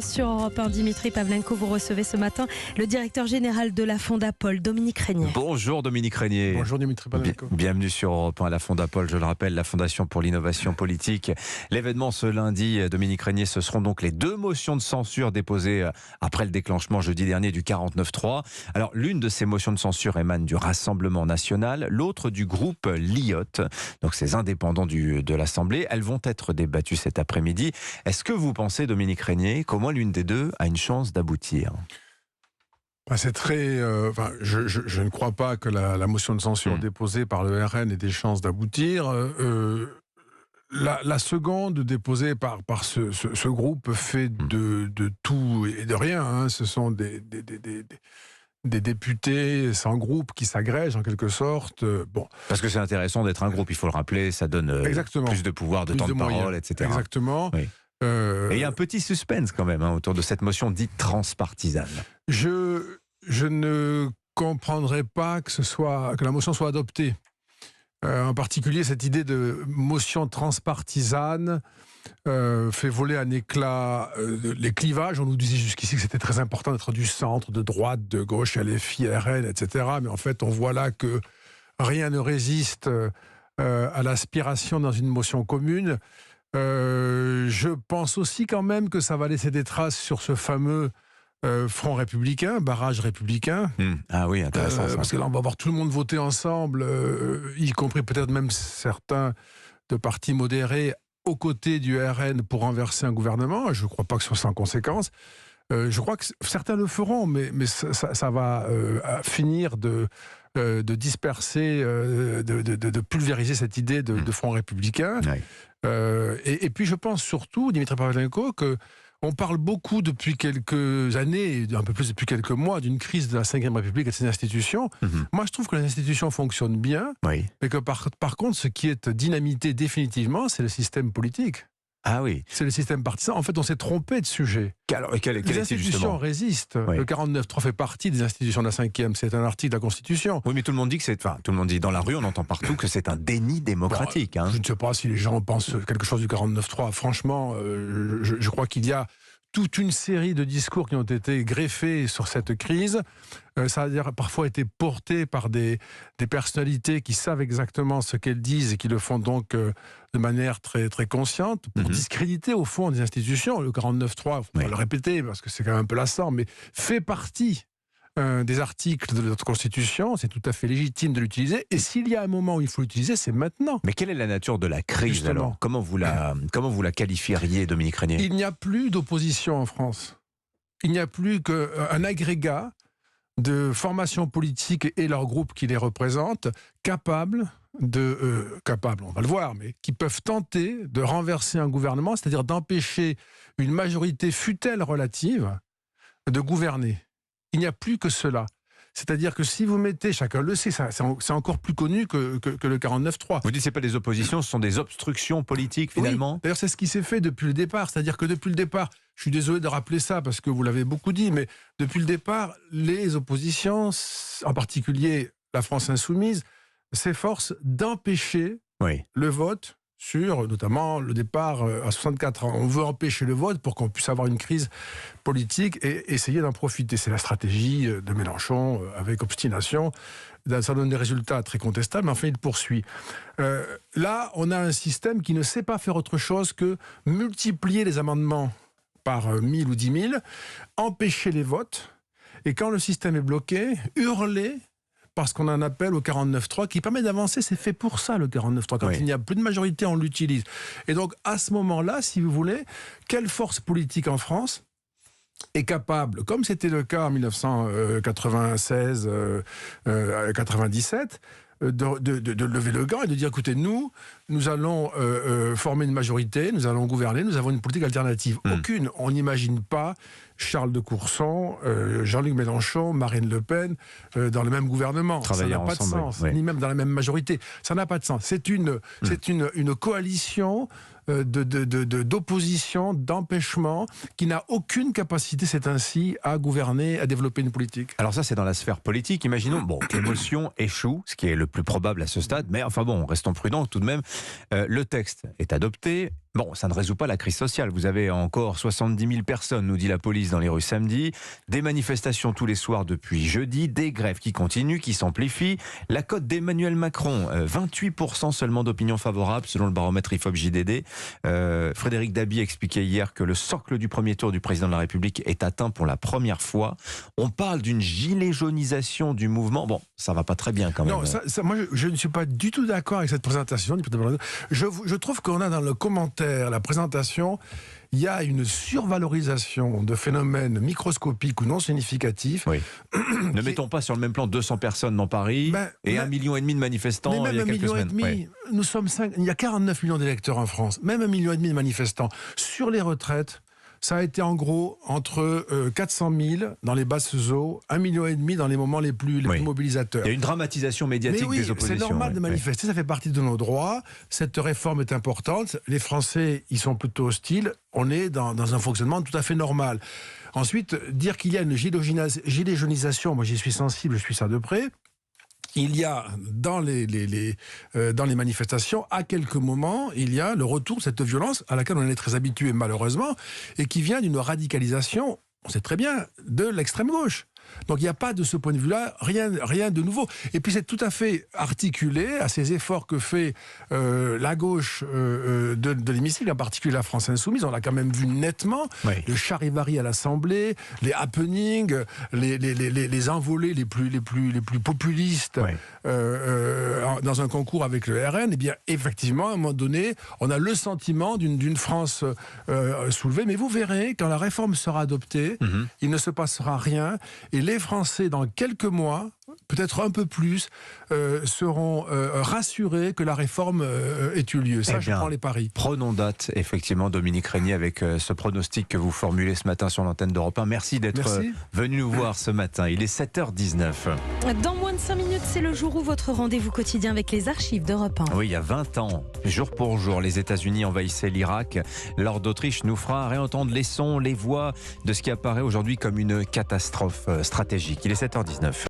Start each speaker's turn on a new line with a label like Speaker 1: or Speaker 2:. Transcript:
Speaker 1: Sur Europe 1, Dimitri Pavlenko, vous recevez ce matin le directeur général de la Fondapol, Dominique Régnier.
Speaker 2: Bonjour Dominique Régnier.
Speaker 3: Bonjour Dimitri Pavlenko.
Speaker 2: Bienvenue sur Europe 1, la Fondapol, je le rappelle, la Fondation pour l'innovation politique. L'événement ce lundi, Dominique Régnier, ce seront donc les deux motions de censure déposées après le déclenchement jeudi dernier du 49.3. Alors l'une de ces motions de censure émane du Rassemblement national, l'autre du groupe Liot, donc ces indépendants de l'Assemblée. Elles vont être débattues cet après-midi. Est-ce que vous pensez, Dominique Régnier, qu'au moins l'une des deux a une chance d'aboutir?
Speaker 3: C'est très. Je ne crois pas que la motion de censure déposée par le RN ait des chances d'aboutir. La seconde déposée par ce groupe fait de tout et de rien. Hein. Ce sont des députés sans groupe qui s'agrègent en quelque sorte. Bon.
Speaker 2: Parce que c'est intéressant d'être un groupe, il faut le rappeler, ça donne plus de pouvoir, de temps de parole, etc.
Speaker 3: Exactement.
Speaker 2: Oui. Et il y a un petit suspense quand même autour de cette motion dite transpartisane.
Speaker 3: Je ne comprendrais pas que la motion soit adoptée. En particulier, cette idée de motion transpartisane fait voler un éclat les clivages. On nous disait jusqu'ici que c'était très important d'être du centre, de droite, de gauche, LFI, RN, etc. Mais en fait, on voit là que rien ne résiste à l'aspiration dans une motion commune. Je pense aussi quand même que ça va laisser des traces sur ce fameux front républicain, barrage républicain.
Speaker 2: Ah oui, intéressant ça.
Speaker 3: Parce que là, on va voir tout le monde voter ensemble, y compris peut-être même certains de partis modérés aux côtés du RN pour renverser un gouvernement. Je ne crois pas que ce soit sans conséquence. Je crois que certains le feront, mais ça va finir de disperser, de pulvériser cette idée de front républicain.
Speaker 2: Ouais.
Speaker 3: Et puis je pense surtout, Dimitri Pavlenko, qu'on parle beaucoup depuis quelques années, un peu plus depuis quelques mois, d'une crise de la Ve République et de ses institutions. Moi, je trouve que les institutions fonctionnent bien,
Speaker 2: Oui.
Speaker 3: mais que par contre, ce qui est dynamité définitivement, c'est le système politique.
Speaker 2: Ah oui.
Speaker 3: C'est le système partisan. En fait, on s'est trompé de sujet. Les institutions résistent.
Speaker 2: Oui.
Speaker 3: Le 49.3 fait partie des institutions de la 5e. C'est un article de la Constitution.
Speaker 2: Oui, mais tout le monde dit que tout le monde dit dans la rue, on entend partout que c'est un déni démocratique.
Speaker 3: Je ne sais pas si les gens pensent quelque chose du 49.3. Franchement, je crois qu'il y a toute une série de discours qui ont été greffés sur cette crise. Ça a parfois été porté par des personnalités qui savent exactement ce qu'elles disent et qui le font donc de manière très, très consciente pour discréditer au fond des institutions. Le 49.3, il faut pas le répéter parce que c'est quand même un peu lassant, mais fait partie des articles de notre Constitution. C'est tout à fait légitime de l'utiliser. Et s'il y a un moment où il faut l'utiliser, c'est maintenant.
Speaker 2: Mais quelle est la nature de la crise
Speaker 3: Justement.
Speaker 2: alors ? Comment vous la qualifieriez, Dominique Régnier ?
Speaker 3: Il n'y a plus d'opposition en France. Il n'y a plus qu'un agrégat de formations politiques et leurs groupes qui les représentent, capables, on va le voir, mais qui peuvent tenter de renverser un gouvernement, c'est-à-dire d'empêcher une majorité, fût-elle relative, de gouverner. Il n'y a plus que cela. C'est-à-dire que si vous mettez, chacun le sait, c'est encore plus connu que le 49.3.
Speaker 2: Vous dites que ce n'est pas des oppositions, ce sont des obstructions politiques finalement ?
Speaker 3: Oui. D'ailleurs, c'est ce qui s'est fait depuis le départ. C'est-à-dire que depuis le départ, je suis désolé de rappeler ça parce que vous l'avez beaucoup dit, mais depuis le départ, les oppositions, en particulier la France insoumise, s'efforcent d'empêcher le vote sur notamment le départ à 64 ans. On veut empêcher le vote pour qu'on puisse avoir une crise politique et essayer d'en profiter. C'est la stratégie de Mélenchon avec obstination. Ça donne des résultats très contestables, mais enfin il poursuit. Là, on a un système qui ne sait pas faire autre chose que multiplier les amendements par 1000 ou 10 000, empêcher les votes, et quand le système est bloqué, hurler parce qu'on a un appel au 49.3 qui permet d'avancer. C'est fait pour ça, le 49.3. Quand il n'y a plus de majorité, on l'utilise. Et donc, à ce moment-là, si vous voulez, quelle force politique en France est capable, comme c'était le cas en 1996, 97, de lever le gant et de dire, écoutez, nous allons former une majorité, nous allons gouverner, nous avons une politique alternative. Aucune. On n'imagine pas Charles de Courson, Jean-Luc Mélenchon, Marine Le Pen dans le même gouvernement.
Speaker 2: Travailler
Speaker 3: ça n'a pas de sens, ni même dans la même majorité. Ça n'a pas de sens. C'est une coalition d'opposition, d'empêchement, qui n'a aucune capacité, c'est ainsi, à gouverner, à développer une politique.
Speaker 2: Alors ça, c'est dans la sphère politique. Imaginons que l'émotion échoue, ce qui est le plus probable à ce stade, mais enfin bon, restons prudents tout de même. Le texte est adopté, Bon, ça ne résout pas la crise sociale. Vous avez encore 70 000 personnes, nous dit la police, dans les rues samedi. Des manifestations tous les soirs depuis jeudi. Des grèves qui continuent, qui s'amplifient. La cote d'Emmanuel Macron, 28% seulement d'opinion favorable, selon le baromètre IFOP-JDD. Frédéric Dabi expliquait hier que le socle du premier tour du président de la République est atteint pour la première fois. On parle d'une gilet jaunisation du mouvement. Bon, ça va pas très bien quand même.
Speaker 3: Non, moi, je ne suis pas du tout d'accord avec cette présentation. Je trouve qu'on a dans le commentaire, la présentation, il y a une survalorisation de phénomènes microscopiques ou non significatifs.
Speaker 2: Oui. Ne mettons pas sur le même plan 200 personnes dans Paris et 1,5 million de manifestants il y a quelques semaines.
Speaker 3: Nous sommes il y a 49 millions d'électeurs en France, même 1,5 million de manifestants. Sur les retraites, ça a été en gros entre 400 000 dans les basses eaux, 1,5 million dans les moments les plus mobilisateurs.
Speaker 2: Il y a une dramatisation médiatique des oppositions.
Speaker 3: C'est normal de manifester, ça fait partie de nos droits. Cette réforme est importante. Les Français, ils sont plutôt hostiles. On est dans un fonctionnement tout à fait normal. Ensuite, dire qu'il y a une gilet jaunisation, moi j'y suis sensible, je suis ça de près. Il y a dans les manifestations, à quelques moments, il y a le retour de cette violence à laquelle on est très habitué malheureusement et qui vient d'une radicalisation, on sait très bien, de l'extrême gauche. Donc il n'y a pas de ce point de vue-là, rien de nouveau. Et puis c'est tout à fait articulé à ces efforts que fait la gauche de l'hémicycle, en particulier la France Insoumise. On l'a quand même vu nettement. Oui. Le charivari à l'Assemblée, les happenings, les envolées les plus populistes dans un concours avec le RN. Eh bien, effectivement, à un moment donné, on a le sentiment d'une France soulevée. Mais vous verrez, quand la réforme sera adoptée, il ne se passera rien. Et les Français, dans quelques mois, peut-être un peu plus, seront rassurés que la réforme ait eu lieu. Ça, je prends les paris.
Speaker 2: Prenons date, effectivement, Dominique Régnier, avec ce pronostic que vous formulez ce matin sur l'antenne d'Europe 1. Merci d'être venu nous voir ce matin. Il est 7h19.
Speaker 1: Dans moins de 5 minutes, c'est le jour où votre rendez-vous quotidien avec les archives d'Europe 1.
Speaker 2: Oui, il y a 20 ans, jour pour jour, les États-Unis envahissaient l'Irak. Lord d'Autriche nous fera réentendre les sons, les voix de ce qui apparaît aujourd'hui comme une catastrophe stratégique. Il est 7h19.